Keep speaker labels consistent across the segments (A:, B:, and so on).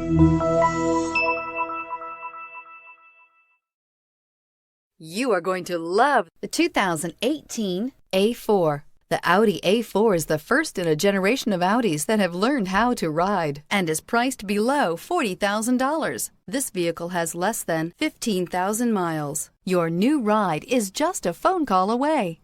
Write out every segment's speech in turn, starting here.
A: You are going to love the 2018 A4. The Audi A4 is the first in a generation of Audis that have learned how to ride and is priced below $40,000. This vehicle has less than 15,000 miles. Your new ride is just a phone call away.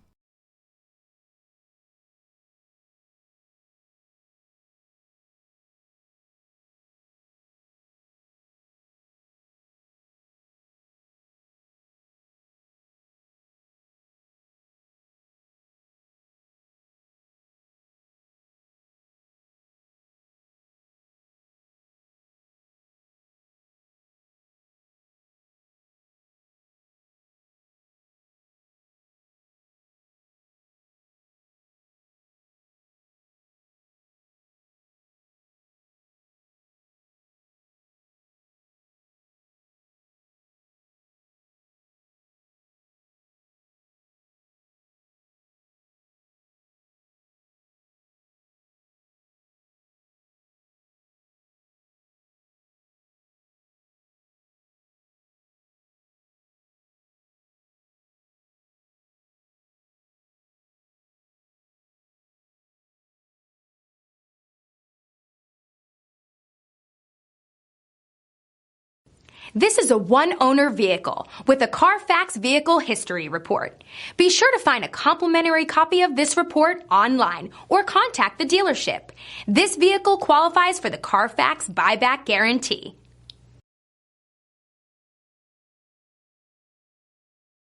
B: This is a one-owner vehicle with a Carfax Vehicle History Report. Be sure to find a complimentary copy of this report online or contact the dealership. This vehicle qualifies for the Carfax Buyback Guarantee.